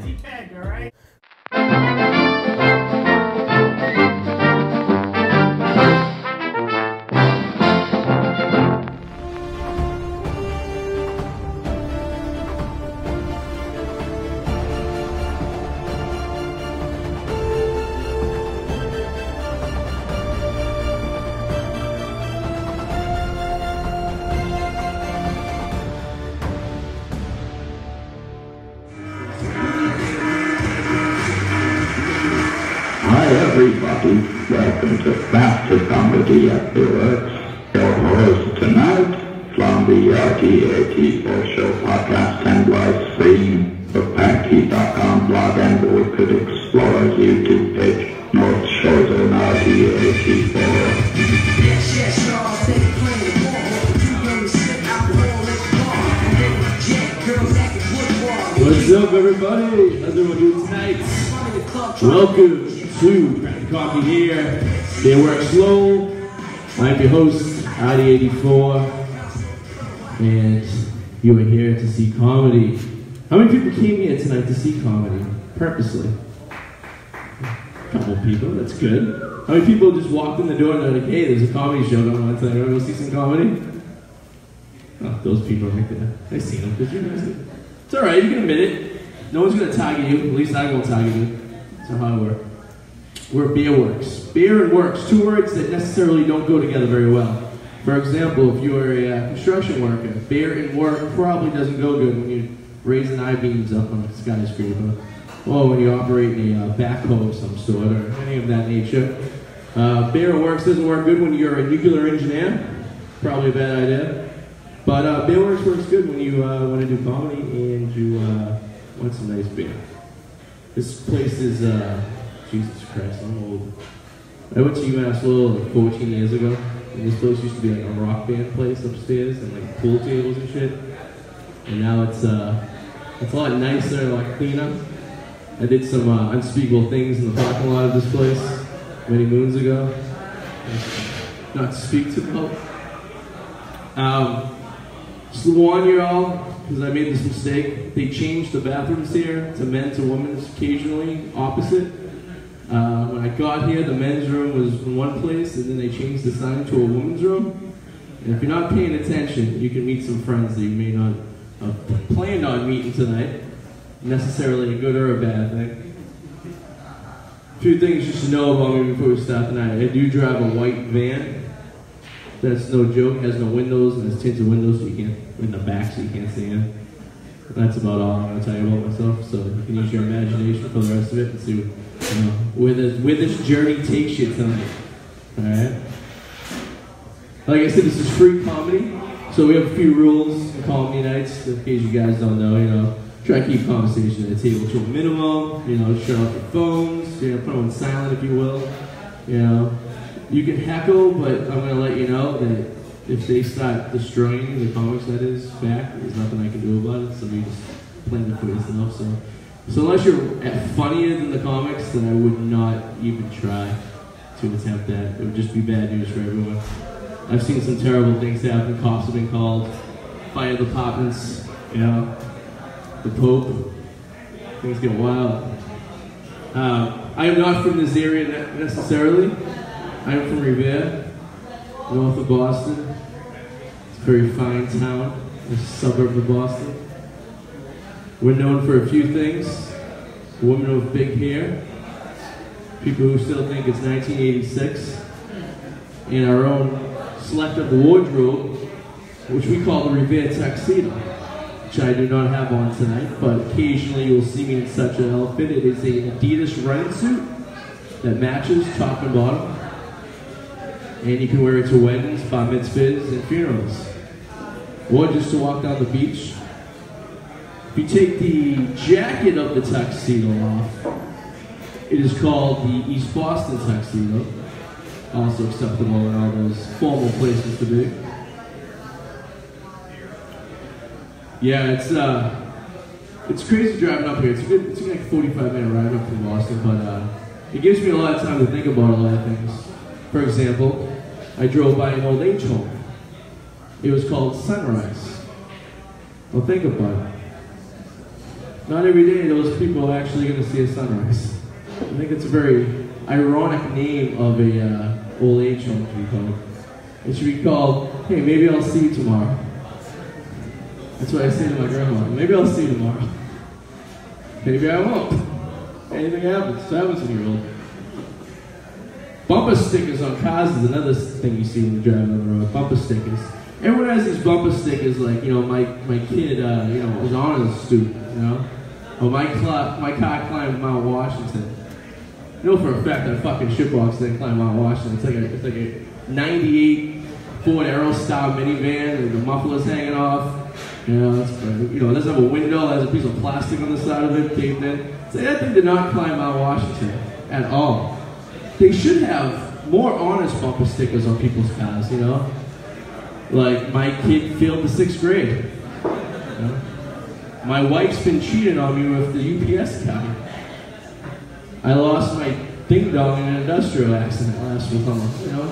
Peg, all right? Hi everybody, welcome to Faster Comedy at the Works. Your host tonight from the Arty Show podcast and live stream of Packy.com blog and Wicked Explorers YouTube page. Most shows on Arty84. What's up, everybody? How's everyone doing tonight? Welcome to Crack Coffee here. They work slow. I'm your host, Arty84, and you are here to see comedy. How many people came here tonight to see comedy? Purposely? A couple of people, that's good. How many people just walked in the door and they're like, hey, there's a comedy show going on tonight. Want to go see some comedy? Oh, those people right there. I seen them. Did you guys? It's alright, you can admit it. No one's going to target you. At least I won't target you. That's how I work. We're beer works. Beer and works, two words that necessarily don't go together very well. For example, if you're a construction worker, beer and work probably doesn't go good when you're raising I-beams up on a skyscraper, or when you're operating a backhoe of some sort, or any of that nature. Beer and works doesn't work good when you're a nuclear engineer. Probably a bad idea. But beer works good when you want to do comedy and you want some nice beer. This place is, Jesus Christ, I'm old. I went to UMass Lowell like 14 years ago, and this place used to be like a rock band place upstairs, and like pool tables and shit. And now it's a lot nicer and a lot cleaner. I did some unspeakable things in the parking lot of this place many moons ago. Not to speak to about. Just to warn you all, because I made this mistake, they changed the bathrooms here to men's and women's occasionally, opposite. When I got here, the men's room was in one place, and then they changed the sign to a women's room. And if you're not paying attention, you can meet some friends that you may not have planned on meeting tonight. Necessarily a good or a bad thing. A few things you should know about me before we start tonight. I do drive a white van. That's no joke. It has no windows and has tinted windows so you can't, in the back so you can't see in. That's about all I'm going to tell you about myself. So you can use your imagination for the rest of it and see where this journey takes you tonight. Alright? Like I said, this is free comedy. So we have a few rules for comedy nights. In case you guys don't know, try to keep conversation at the table to a minimum. Shut off your phones. Put them on silent if you will. You can heckle, but I'm going to let you know that if they start destroying the comics, that is, back, there's nothing I can do about it, so you just plan it for yourself. So unless you're funnier than the comics, then I would not even try to attempt that. It would just be bad news for everyone. I've seen some terrible things happen. Cops have been called, fire departments, the Pope. Things get wild. I am not from this area necessarily. I'm from Revere, north of Boston. It's a very fine town, a suburb of Boston. We're known for a few things. Women with big hair, people who still think it's 1986, and our own selective wardrobe, which we call the Revere tuxedo, which I do not have on tonight, but occasionally you'll see me in such an outfit. It is an Adidas running suit that matches top and bottom. And you can wear it to weddings, bar mitzvahs, and funerals. Or just to walk down the beach. If you take the jacket of the tuxedo off, it is called the East Boston tuxedo. Also acceptable in all those formal places to be. Yeah, it's crazy driving up here. It's like a 45-minute ride up from Boston, but it gives me a lot of time to think about a lot of things. For example, I drove by an old age home. It was called Sunrise. Well, think about it. Not every day those people are actually going to see a sunrise. I think it's a very ironic name of a old age home to be called. It should be called, hey, maybe I'll see you tomorrow. That's what I say to my grandma. Maybe I'll see you tomorrow. Maybe I won't. Anything happens. It's a 7-year-old. Bumper stickers on cars is another thing you see when you're driving on the road. Bumper stickers. Everyone has these bumper stickers like, you know, my kid, you know, was an honors student, you know? Or my car climbed Mount Washington. You know for a fact that a fucking shitbox didn't climb Mount Washington. It's like a 98 Ford Aerostar minivan with the mufflers hanging off. You know, it doesn't have a window, it has a piece of plastic on the side of it, taped in. So that thing did not climb Mount Washington at all. They should have more honest bumper stickers on people's cars, you know? Like, my kid failed the 6th grade. You know? My wife's been cheating on me with the UPS guy. I lost my ding-dong in an industrial accident last summer, you know?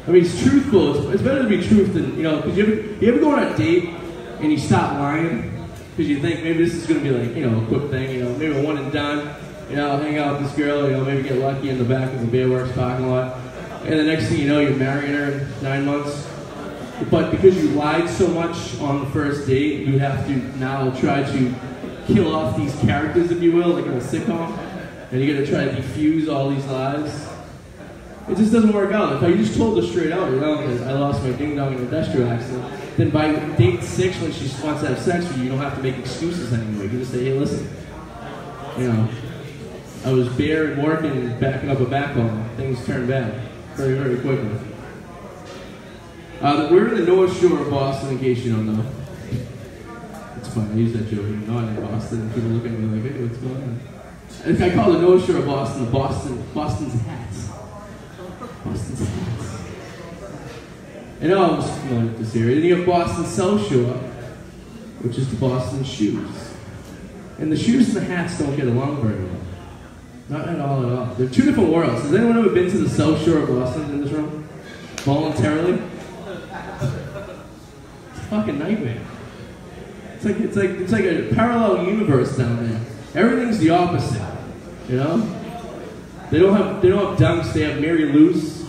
I mean, it's truthful. It's better to be truth than, you know, because you ever go on a date and you stop lying because you think maybe this is going to be like, you know, a quick thing, you know, maybe a one and done, you know, I'll hang out with this girl, you know, maybe get lucky in the back of the Bear Works parking lot, and the next thing you know, you're marrying her in 9 months. But because you lied so much on the first date, you have to now try to kill off these characters, if you will, like in a sitcom, and you got to try to defuse all these lies. It just doesn't work out. If you just told her straight out, you know, I lost my ding-dong in an industrial accident, then by date 6, when she wants to have sex with you, you don't have to make excuses anymore. You can just say, hey, listen, you know, I was bare and working and backing up a backbone. Things turned bad very, very quickly. We're in the North Shore of Boston, in case you don't know. It's fun, I use that joke. I'm not in Boston, and people look at me like, hey, what's going on? If I call the North Shore of Boston, Boston's hats. Boston's hats. And I was familiar with this area. Then you have Boston South Shore, which is the Boston shoes. And the shoes and the hats don't get along very well. Not at all, at all. They're two different worlds. Has anyone ever been to the South Shore of Boston in this room? Voluntarily? It's a fucking nightmare. It's like a parallel universe down there. Everything's the opposite. You know? They don't have dunks, they have Mary Lou's.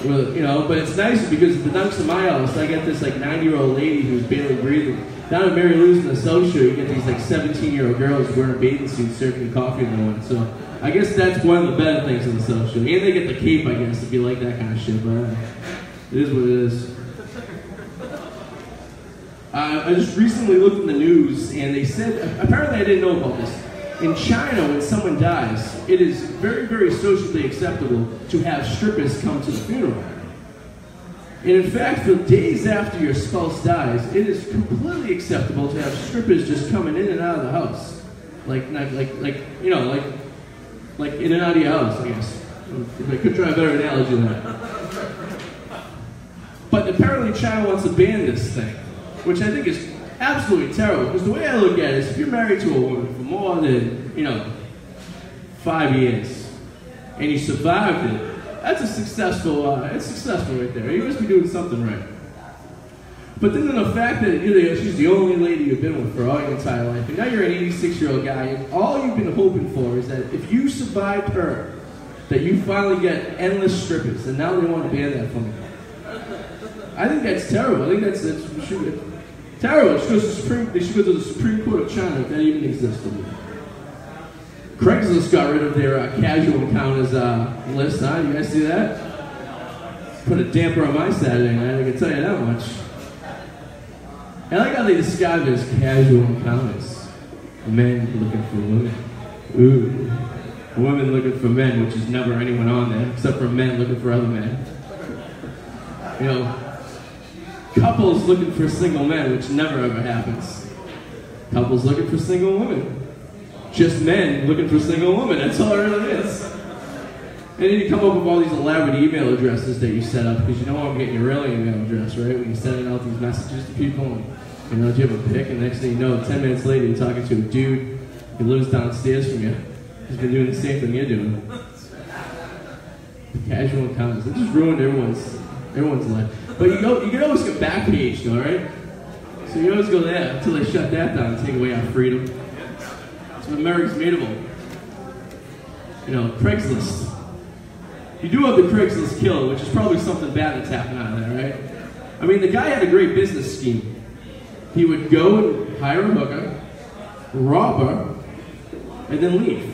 Well, you know, but it's nice because the dunks in my house, I get this like 90-year-old lady who's barely breathing. Down at Mary Lou's in the South Shore, you get these like 17-year-old girls wearing bathing suits serving coffee in the morning. So I guess that's one of the better things in the South Shore. And they get the cape, I guess, if you like that kind of shit, but it is what it is. I just recently looked in the news and they said, apparently I didn't know about this. In China, when someone dies, it is very, very socially acceptable to have strippers come to the funeral. And in fact, for days after your spouse dies, it is completely acceptable to have strippers just coming in and out of the house. Like in and out of your house, I guess. If I could try a better analogy than that. But apparently China wants to ban this thing, which I think is absolutely terrible, because the way I look at it is if you're married to a woman for more than, 5 years, and you survived it, that's a successful, it's successful right there. You must be doing something right. But then the fact that she's the only lady you've been with for all your entire life, and now you're an 86-year-old guy, and all you've been hoping for is that if you survived her, that you finally get endless strippers, and now they want to ban that from you. I think that's terrible. I think that's terrible. They should go to the Supreme Court of China if that even exists. Craigslist got rid of their casual encounters list, huh? You guys see that? Put a damper on my Saturday night, I can tell you that much. I like how they describe it as casual encounters. Men looking for women. Ooh. Women looking for men, which is never anyone on there, except for men looking for other men. You know, couples looking for single men, which never ever happens. Couples looking for single women. Just men looking for single women, that's all it really is. And then you come up with all these elaborate email addresses that you set up, because you know I'm getting your real email address, right? When you're sending out these messages to people, and do you have a pic? And next thing you know, 10 minutes later, you're talking to a dude who lives downstairs from you. He's been doing the same thing you're doing. Casual encounters, they just ruined everyone's life. But you can always get Backpage, though, right? So you always go there until they shut that down and take away our freedom. So America's made of them. You know, Craigslist. You do have the Craigslist killer, which is probably something bad that's happened out of there, right? I mean, the guy had a great business scheme. He would go and hire a hooker, rob her, and then leave.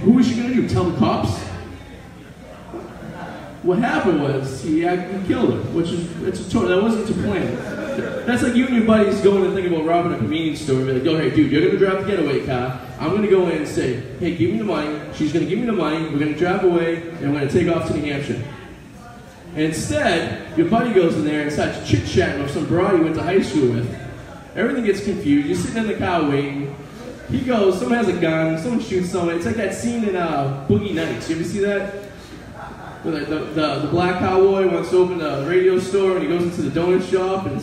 Who was she going to do? Tell the cops? What happened was he killed her, which is that wasn't to plan. That's like you and your buddies going and thinking about robbing a convenience store and be like, oh, hey, dude, you're going to drive the getaway car. I'm going to go in and say, hey, give me the money. She's going to give me the money. We're going to drive away, and we're going to take off to New Hampshire. And instead, your buddy goes in there and starts chit-chatting with some broad he went to high school with. Everything gets confused. You're sitting in the car waiting. He goes, someone has a gun, someone shoots someone. It's like that scene in Boogie Nights. You ever see that? Where the black cowboy wants to open a radio store and he goes into the donut shop and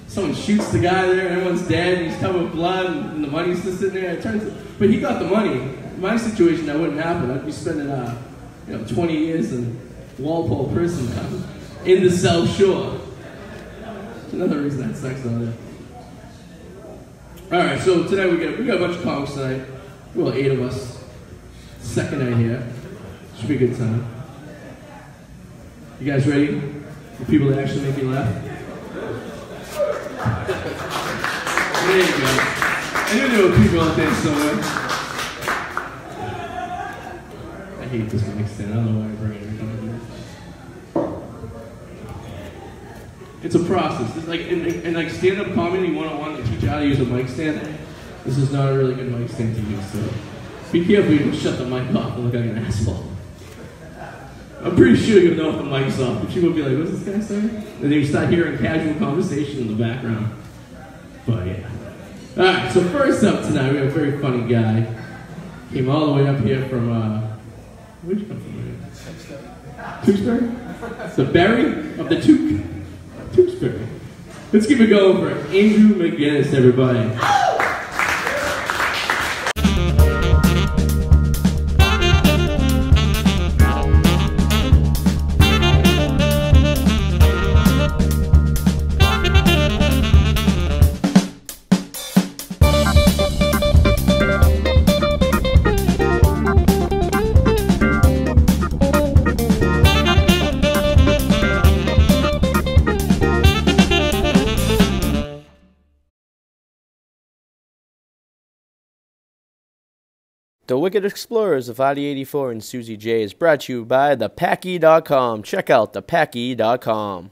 someone shoots the guy there and everyone's dead and he's covered with blood and the money's just sitting there. But he got the money. In my situation, that wouldn't happen. I'd be spending 20 years in Walpole prison now, in the South Shore. That's another reason I had sex on there. Alright, so tonight we got a bunch of comics tonight. Well, 8 of us. Second night here. Should be a good time. You guys ready? For people that actually make you laugh? There you go. I knew there were people out there somewhere. I hate this mic stand. I don't know why I bring it every time. It's a process. It's like in like stand-up comedy 101, they teach you how to use a mic stand. This is not a really good mic stand to use, so be careful you don't shut the mic off and look like an asshole. I'm pretty sure you'll know if the mic's off, but people will be like, what's this guy saying? And then you start hearing casual conversation in the background. But yeah. Alright, so first up tonight, we have a very funny guy. Came all the way up here from, where'd you come from? Tewksbury? The Berry of the Tewksbury. Let's keep it going for Andrew McGinnis, everybody. The Wicked Explorers of Arty 84 and Suzi J is brought to you by thepacky.com. Check out thepacky.com.